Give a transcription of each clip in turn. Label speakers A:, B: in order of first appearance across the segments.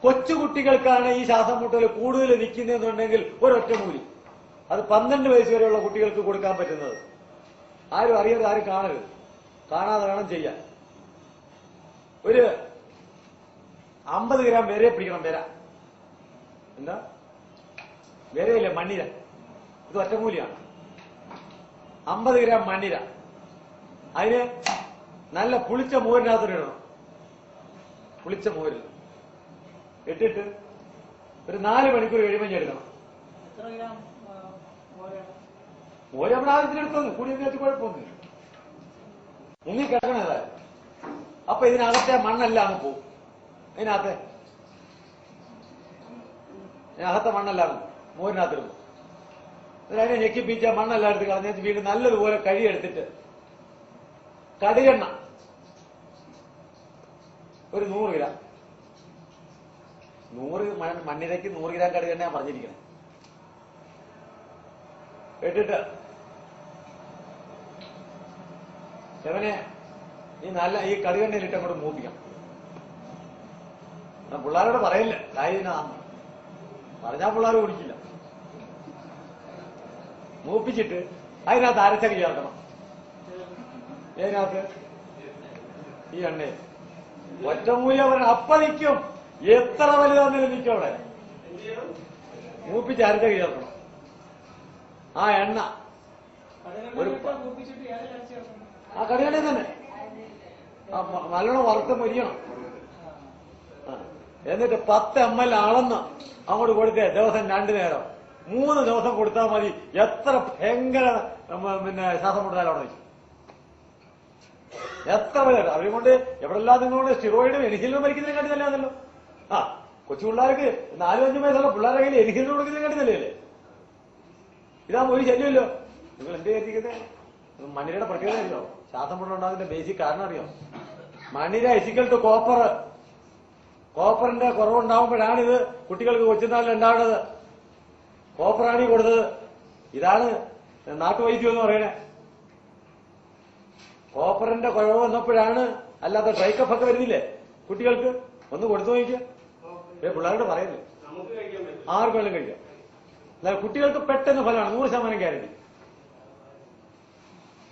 A: കൊച്ചുകുട്ടികൾക്കാണ് ഈ ശ്വാസം മുട്ടൽ കൂടുതൽ നിൽക്കുന്നതെന്നുണ്ടെങ്കിൽ ഒരൊറ്റ മൂലി. അത് 12 വയസ്സ് വരെയുള്ള കുട്ടികൾക്ക് കൊടുക്കാൻ പറ്റുന്നത്. ആരും അറിയരുത്, ആരും കാണരുത്, കാണാതെ വേണം ചെയ്യാൻ. ഒരു 50 ഗ്രാം വരെ പിടിക്കണം. വര എന്താ വരയില്ല, മണ്ണിര. ഇത് ഒറ്റമൂലിയാണ്. 50 ഗ്രാം മണ്ണിര. അതിന് നല്ല പുളിച്ച മോരിനകത്തിടണം. പുളിച്ച മോരിൽ ഇട്ടിട്ട് ഒരു 4 മണിക്കൂർ കഴിയുമ്പോൾ മോര് നമ്മുടെ ആവശ്യത്തിനെടുത്തോന്നു കൂടി വെച്ച് കുഴപ്പമൊന്നുമില്ല. മുങ്ങി കിടക്കണം ഏതായാലും. അപ്പൊ ഇതിനകത്തെ മണ്ണെല്ലാം അങ്ങ് പോകും. ഇതിനകത്തെ മണ്ണെല്ലാം മോരിനകത്തിടുന്നു. അതിനെ ഞെക്കിപ്പിച്ച മണ്ണെല്ലാം എടുത്ത് കളഞ്ഞിട്ട് വീണ്ടും നല്ലതുപോലെ കഴിയെടുത്തിട്ട് കടുകെണ്ണ ഒരു 100 ഗ്രാം. 100 മണ്ണിരയ്ക്ക് 100 ഗ്രാം കടുകെണ്ണ പറഞ്ഞിരിക്കണം. ഇട്ടിട്ട് ശവനെ ഈ കടുകെണ്ണയിലിട്ട് അങ്ങോട്ട് മൂപ്പിക്കണം. പിള്ളേരോട് പറയില്ല, കാര്യം പറഞ്ഞാൽ പിള്ളേർ കുടിക്കില്ല. മൂപ്പിച്ചിട്ട് അതിനകത്ത് അരച്ചടി ചേർക്കണം. ഇതിനകത്ത് ഈ എണ്ണയിൽ ഒറ്റമൂലി പറഞ്ഞ അപ്പനിക്കും എത്ര വലുതാണെങ്കിലും നിൽക്കും അവിടെ. മൂപ്പിച്ച് അരച്ചടി ചേർക്കണം. ആ എണ്ണ ഒരു ആ കടുകെണ്ണ തന്നെ നല്ലോണം വറുത്ത് മൊരിയണം. എന്നിട്ട് 10 ml അളന്ന് അങ്ങോട്ട് കൊടുത്തേ. ദിവസം 2 നേരം 3 ദിവസം കൊടുത്താൽ മതി. എത്ര ഭയങ്കര ശ്വാസം മുട്ടലാലും അവിടെ വെച്ചു. എത്ര പേര് അവരെക്കൊണ്ട് എവിടെല്ലാം നിങ്ങളോട് സ്റ്റിറോയിഡും എനിഹിലും മരിക്കുന്നതിനെ കാട്ടി നല്ലതാണല്ലോ. കൊച്ചു പിള്ളേർക്ക് 4-5 വയസ്സുള്ള പിള്ളേരുടെ കയ്യിൽ എനിഹിലും കൊടുക്കുന്നതിനെ കാട്ടി നല്ലതല്ലേ? ഇതാകുമ്പോ ഒരു ശല്യമല്ലോ. നിങ്ങൾ എന്ത് കരുതിക്കുന്നത്? മണ്ണിരയുടെ പ്രത്യേകത അറിയോ? ശ്വാസം മുട്ടൽ ഉണ്ടാകുന്നതിന്റെ ബേസിക് കാരണം അറിയോ? മണ്ണിര ഇസിക്കൽ ടു കോപ്പർ. കോപ്പറിന്റെ കുറവുണ്ടാവുമ്പോഴാണിത് കുട്ടികൾക്ക് കൊച്ചുനാളിൽ ഉണ്ടാവുന്നത്. കോപ്പറാണ് ഈ കൊടുത്തത്. ഇതാണ് നാട്ടുവൈദ്യം എന്ന് പറയണേ. കോപ്പറിന്റെ കുറവ് വന്നപ്പോഴാണ്. അല്ലാത്ത ഡ്രൈക്കഫ് ഒക്കെ വരുന്നില്ലേ കുട്ടികൾക്ക്? ഒന്ന് കൊടുത്തു നോക്കിയ പിള്ളേരോട് പറയുന്നത്. ആർക്കും വെള്ളം കഴിക്കാം. എന്നാൽ കുട്ടികൾക്ക് പെട്ടെന്ന് ഫലമാണ്. 100% ഗ്യാരണ്ടി.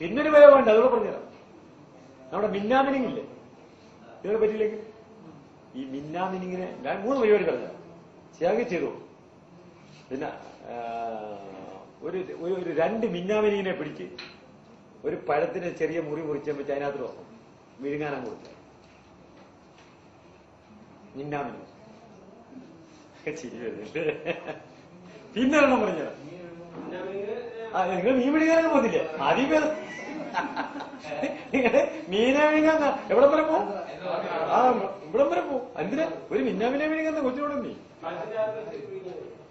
A: പിന്നൊരു ഉപയോഗമുണ്ട്, അതോടെ പറഞ്ഞുതരാം. നമ്മുടെ മിന്നാമിനിങ് ഇല്ലേ, ഇതിനെ പറ്റിയില്ലെങ്കിൽ ഈ മിന്നാമിനിങ്ങിനെ ഞാൻ 3 പരിപാടി പറഞ്ഞ ശരിയാക്കി ചെയ്തു. പിന്നെ ഒരു 2 മിന്നാമിനിങ്ങിനെ പിടിച്ച് ഒരു പഴത്തിന് ചെറിയ മുറി മുറിച്ചാൽ വെച്ച് അതിനകത്ത് വെക്കും. വിഴുങ്ങാനം കൊടുത്ത് മിന്നാമിനി ചിരി വരുന്നുണ്ട്. പിന്നെ ഒരെണ്ണം പറഞ്ഞത് നിങ്ങൾ മീൻ പിടിക്കാനൊക്കെ പോകുന്നില്ലേ? ആദ്യമേ നിങ്ങള് മീനെ വിഴുങ്ങാൻ എവിടെ വരെ പോവും? ഇവിടം വരെ പോവും. എന്തിനാ ഒരു മിന്നാമിനെ വിഴുങ്ങുന്ന കൊച്ചിനോട്? നീ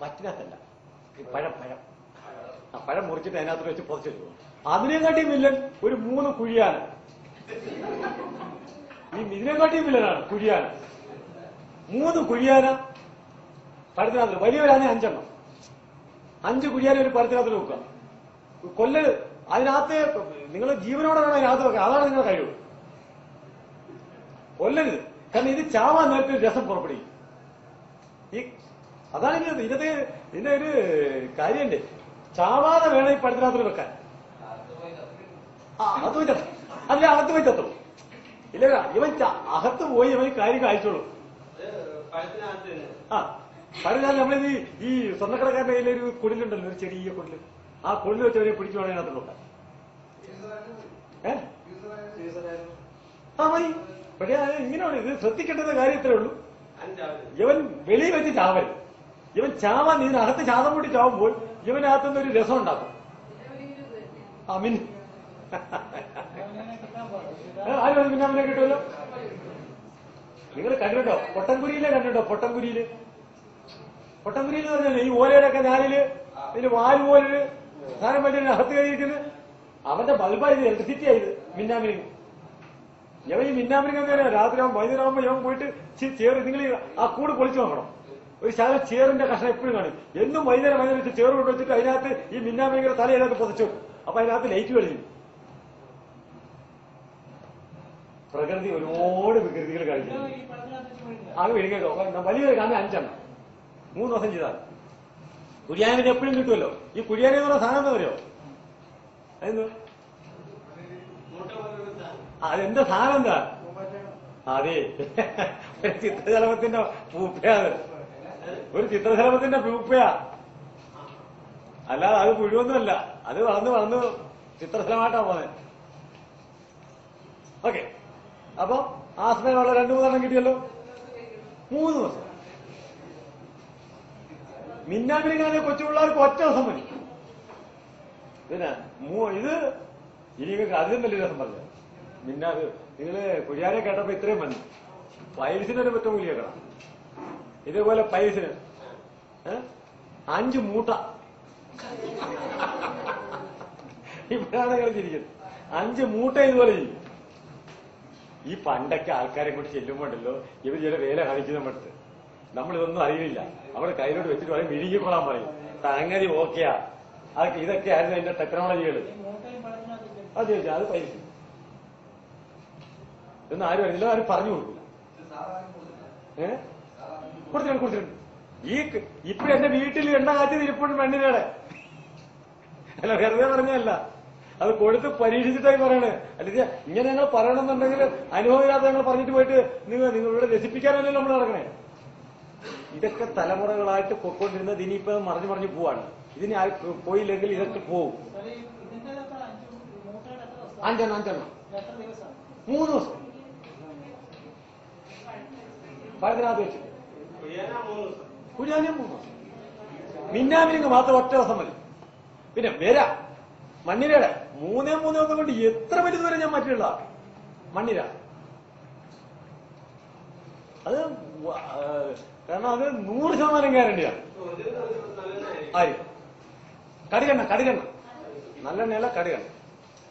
A: പറ്റിനകത്തല്ല, പഴം മുറിച്ചിട്ട് അതിനകത്ത് വെച്ച് പുറച്ചു വെച്ചു. അതിനെക്കാട്ടിയും വില്ലൻ ഒരു 3 കുഴിയാണ്. ഇതിനെക്കാട്ടിയും വില്ലനാണ് കുഴിയാന. 3 കുഴിയാന പഴത്തിനകത്ത്. വലിയവരാണ് 5 എണ്ണം. 5 കുഴിയാന ഒരു പഴത്തിനകത്ത് വെക്കുക. കൊല്ലല് അതിനകത്ത് നിങ്ങൾ ജീവനോടെ വേണം അതിനകത്ത് വെക്കുക. അതാണ് നിങ്ങളുടെ കഴിവ്. കൊല്ലരുത്. കാരണം ഇത് ചാവാൻ നേരത്തെ രസം പുറപ്പെടുകയും. അതാണ് ഇതിന്റെ ഒരു കാര്യമുണ്ട്. ചാവാതെ വേണം ഈ പഴത്തിനകത്ത് വെക്കാൻ. അകത്ത് പോയി തത്തും. അതിലെ അകത്ത് പോയി തത്തും. ഇല്ല ഇവൻ അകത്ത് പോയി ഇവൻ കാര്യം കാഴ്ചോളൂ. പഴത്തിനകത്ത് നമ്മളിത് ഈ സ്വർണ്ണക്കടക്കാരുടെ കയ്യിൽ ഒരു കുടിലുണ്ടല്ലോ, ഒരു ചെറിയ കുടില്. ആ കുടില് വെച്ച് അവരെ പിടിച്ചു വേണം അതിനകത്ത് നോക്കാം. മതി. പക്ഷേ ഇങ്ങനെയാണ് ഇത് ശ്രദ്ധിക്കേണ്ടത് കാര്യത്തിലേ ഉള്ളൂ. ഇവൻ വെളിയിൽ വെച്ച് ചാവരുത്. ഇവൻ ചാവാൻ ഇതിനകത്ത് ശ്വാസം മുട്ടി ചാവുമ്പോൾ ഇവനകത്തുനിന്ന് ഒരു രസം ഉണ്ടാക്കും. ആരും മിന്നാമിനെ കിട്ടുമല്ലോ. നിങ്ങൾ കണ്ടിട്ടോ? പൊട്ടൻകുരിയിലെ കണ്ടിട്ടോ? പൊട്ടൻകുരിയില് എന്ന് പറഞ്ഞാൽ ഈ ഓലയുടെ ഒക്കെ ഞാനില് ഇതിന് വാല് പോലൊരു സാധനം പറ്റി അകത്ത് കഴിയിരിക്കുന്നത്. അവന്റെ ബൾബായത്, ഇലക്ട്രിസിറ്റി ആയത് മിന്നാമിനി. ഇവൻ ഈ മിന്നാമിനിങ് എന്തേലും രാത്രി ആകുമ്പോൾ വൈകുന്നേരമാകുമ്പോൾ ഇവൻ പോയിട്ട് ചേർ നിങ്ങൾ ആ കൂട് പൊളിച്ചു നോക്കണം. ഒരു ശാല ചേറിന്റെ കഷ്ണം എപ്പോഴും കാണും. എന്നും വൈകുന്നേരം വെച്ച് ചേർ കൊണ്ട് വെച്ചിട്ട് അതിനകത്ത് ഈ മിന്നാമിനിയുടെ തല അതിനകത്ത് പുതച്ചു. അപ്പൊ അതിനകത്ത് ലൈറ്റ് കളിക്കും. പ്രകൃതി ഒരുപാട് വികൃതികൾ കഴിക്കും. അത് വിഴുങ്ങോ വലിയ കാരണം 5 എണ്ണം 3 ദിവസം ചെയ്താൽ കുഴിയാനിന് എപ്പോഴും കിട്ടുമല്ലോ. ഈ കുഴിയാനി എന്ന് പറഞ്ഞ സാധനം എന്താ പറയുമോ? അതെന്ത് അതെന്താ സാധനം എന്താ? അതെ, ഒരു ചിത്രശലഭത്തിന്റെ പൂപ്പയാണ്. ഒരു ചിത്രശലഭത്തിന്റെ പൂപ്പയാ, അല്ലാതെ അത് പുഴുവൊന്നുമല്ല. അത് വളർന്ന് ചിത്രശലമായിട്ടാ പോന്നെ. ഓക്കെ, അപ്പൊ ആ സമയമുള്ള 2-3 എണ്ണം കിട്ടിയല്ലോ. 3 ദിവസം. മിന്നാമിനിങ്ങാനെ കൊച്ചു പിള്ളേർക്ക് 1 ദിവസം മതി. പിന്നെ ഇത് ഇനി അതിലും വലിയ രസം പറഞ്ഞു. നിങ്ങള് കുഴിയാനെ കേട്ടപ്പോ ഇത്രയും മതി. പൈൽസിനൊരു പറ്റം കൂലി കേൾക്കണം. ഇതേപോലെ പൈൽസിന് 5 മൂട്ട. ഇപ്പോഴാണ് നിങ്ങൾ ചിരിക്കുന്നത്. 5 മൂട്ട ഇതുപോലെ ചെയ്യും. ഈ പണ്ടൊക്കെ ആൾക്കാരെ കൊണ്ട് ചെല്ലുമ്പോണ്ടല്ലോ ഇവർ ചില വേല കാണിക്കുന്ന മട്ട് നമ്മളിതൊന്നും അറിയില്ല. അവിടെ കയ്യിലോട്ട് വെച്ചിട്ട് പറയും വിഴുങ്ങിക്കൊള്ളാൻ പറയും. സംഗതി ഓക്കെയാ. അതൊക്കെ ഇതൊക്കെ ആയിരുന്നു അതിന്റെ ടെക്നോളജികൾ. അത് ചോദിച്ചാൽ അത് പൈസ എന്ന് ആരും അറിയില്ല, ആരും പറഞ്ഞു കൊടുക്കില്ല. കൊടുത്തിട്ടുണ്ട്. ഇപ്പൊ എന്റെ വീട്ടിൽ എണ്ണ കാറ്റി ഇരിപ്പുണ്ട് പെണ്ണിനേടെ. അല്ല, വെറുതെ പറഞ്ഞല്ല, അത് കൊടുത്ത് പരീക്ഷിച്ചിട്ടായി പറയണേ. അല്ലെങ്കിൽ ഇങ്ങനെ ഞങ്ങൾ പറയണമെന്നുണ്ടെങ്കിൽ അനുഭവമില്ലാത്ത ഞങ്ങൾ പറഞ്ഞിട്ട് പോയിട്ട് നിങ്ങളിവിടെ രസിപ്പിക്കാനല്ലേ നമ്മൾ നടക്കണേ. ഇതൊക്കെ തലമുറകളായിട്ട് പൊയ്ക്കൊണ്ടിരുന്നത് ഇനിയിപ്പോ മറിഞ്ഞു പോവാണ്. ഇതിന് പോയില്ലെങ്കിൽ ഇതൊക്കെ പോവും. 5 എണ്ണം 3 ദിവസം പഴത്തിനകത്ത് വെച്ച് കുഴിയാനും 3 ദിവസം. മിന്നാമിനിങ് മാത്രം 1 ദിവസം മതി. പിന്നെ വര മണ്ണിരയുടെ 3 ദിവസം കൊണ്ട് എത്ര വലുതുവരെ ഞാൻ മാറ്റിയുള്ള മണ്ണിര. അത് കാരണം അത് 100% ഗ്യാരണ്ടിയാണ്. ആര്? കടുകെണ്ണ നല്ലെണ്ണയല്ല, കടുകെണ്ണ.